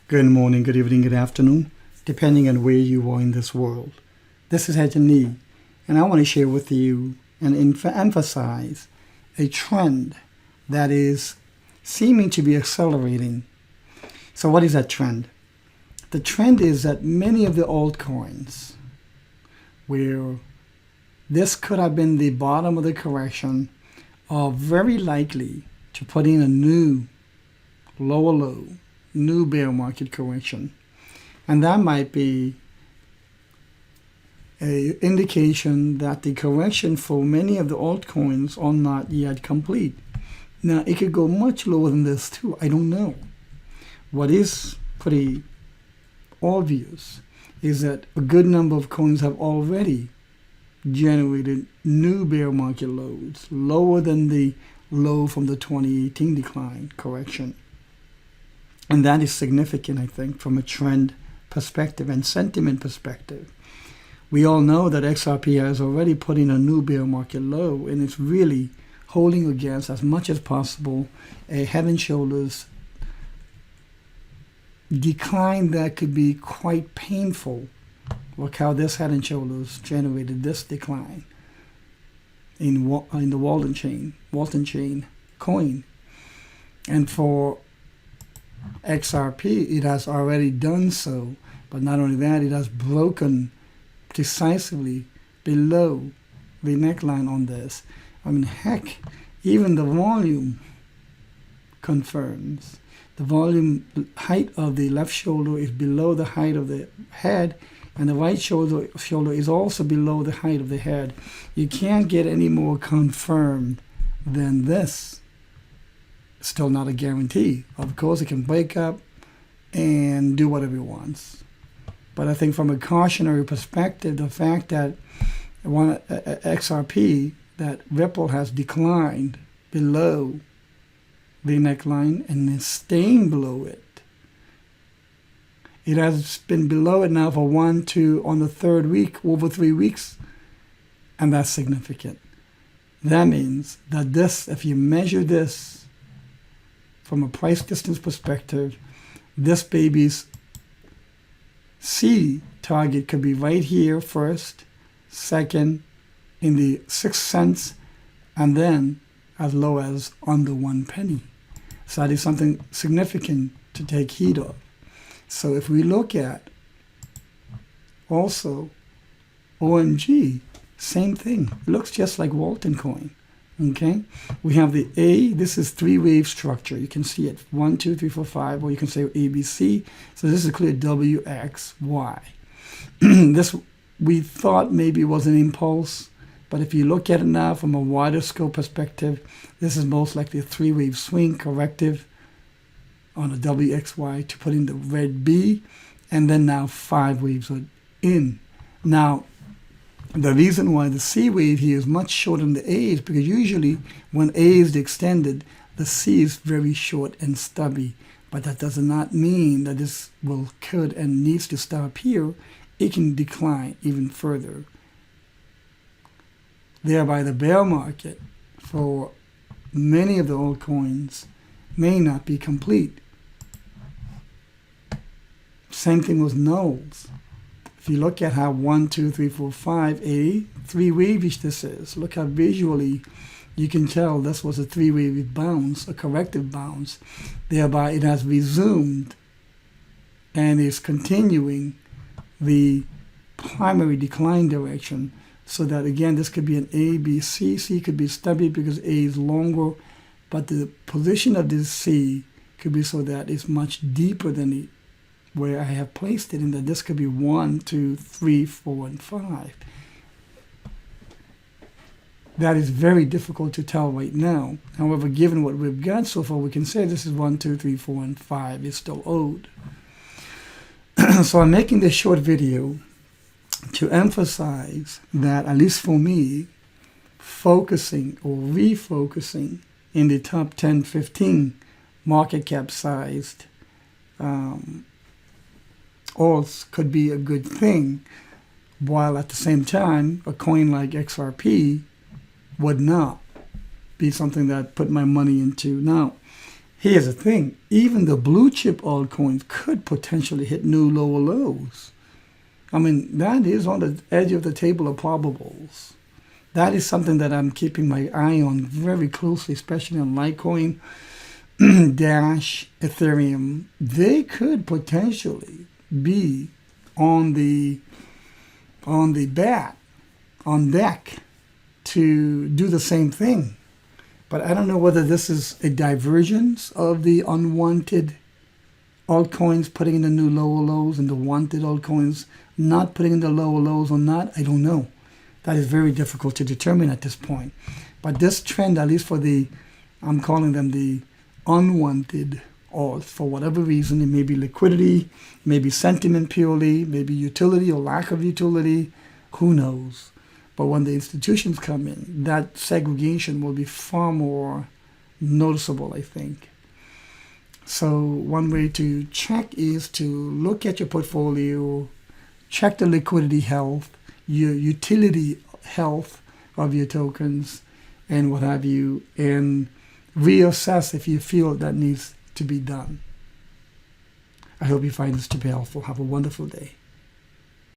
Good morning, good evening, good afternoon, depending on where you are in this world. This is Hajjan Lee, and I want to share with you and emphasize a trend that is seeming to be accelerating. So what is that trend? The trend is that many of the altcoins, where this could have been the bottom of the correction, are very likely to put in a new lower low, new bear market correction. And that might be an indication that the correction for many of the altcoins are not yet complete. Now, it could go much lower than this too. I don't know. What is pretty obvious is that a good number of coins have already generated new bear market lows, lower than the low from the 2018 decline correction. And that is significant, I think, from a trend perspective and sentiment perspective. We all know that XRP has already put in a new bear market low, and it's really holding against as much as possible a head and shoulders decline that could be quite painful. Look how this head and shoulders generated this decline in the Walton chain coin. And for XRP, it has already done so, but not only that, it has broken decisively below the neckline on this. I mean, heck, even the volume confirms. The volume height of the left shoulder is below the height of the head, and the right shoulder is also below the height of the head. You can't get any more confirmed than this. Still not a guarantee. Of course, it can break up and do whatever it wants. But I think from a cautionary perspective, the fact that XRP, that Ripple has declined below the neckline and is staying below it. It has been below it now for on the third week, over 3 weeks, and that's significant. That means that this, if you measure this from a price distance perspective, this baby's C target could be right here first, second in the 6 cents, and then as low as under 1 penny. So that is something significant to take heed of. So if we look at also OMG, same thing. It looks just like Walton coin. Okay, we have the A. This is 3-wave structure. You can see it 1, 2, 3, 4, 5, or you can say ABC. So this is clear WXY. This we thought maybe was an impulse, but if you look at it now from a wider scope perspective, this is most likely a 3-wave swing corrective on a WXY to put in the red B, and then now 5 waves are in. Now, the reason why the C wave here is much shorter than the A is because usually when A is extended, the C is very short and stubby. But that does not mean that this could and needs to stop here. It can decline even further. Thereby, the bear market for many of the altcoins may not be complete. Same thing with nulls. If you look at how 1, 2, 3, 4, 5, A, 3-wave-ish this is, look how visually you can tell this was a 3-wave bounce, a corrective bounce. Thereby, it has resumed and is continuing the primary decline direction. So that, again, this could be an A, B, C. C could be stubby because A is longer, but the position of this C could be so that it's much deeper than where I have placed it, in that this could be 1, 2, 3, 4, and 5. That is very difficult to tell right now. However, given what we've got so far, we can say this is 1, 2, 3, 4, and 5. It's still owed. So I'm making this short video to emphasize that, at least for me, focusing or refocusing in the top 10, 15 market cap sized alts could be a good thing, while at the same time, a coin like XRP would not be something that I put my money into. Now, Here's the thing. Even the blue chip altcoins could potentially hit new lower lows. I mean, that is on the edge of the table of probables. That is something that I'm keeping my eye on very closely, especially on Litecoin, Dash, Ethereum. They could potentially be on deck to do the same thing. But I don't know whether this is a divergence of the unwanted altcoins putting in the new lower lows and the wanted altcoins not putting in the lower lows or not. I don't know. That is very difficult to determine at this point. But this trend, at least for I'm calling them the unwanted alts, for whatever reason, it may be liquidity, maybe sentiment purely, maybe utility or lack of utility, who knows. But when the institutions come in, that segregation will be far more noticeable, I think. So one way to check is to look at your portfolio, check the liquidity health, your utility health of your tokens, and what have you, and reassess if you feel that needs to be done. I hope you find this to be helpful. Have a wonderful day.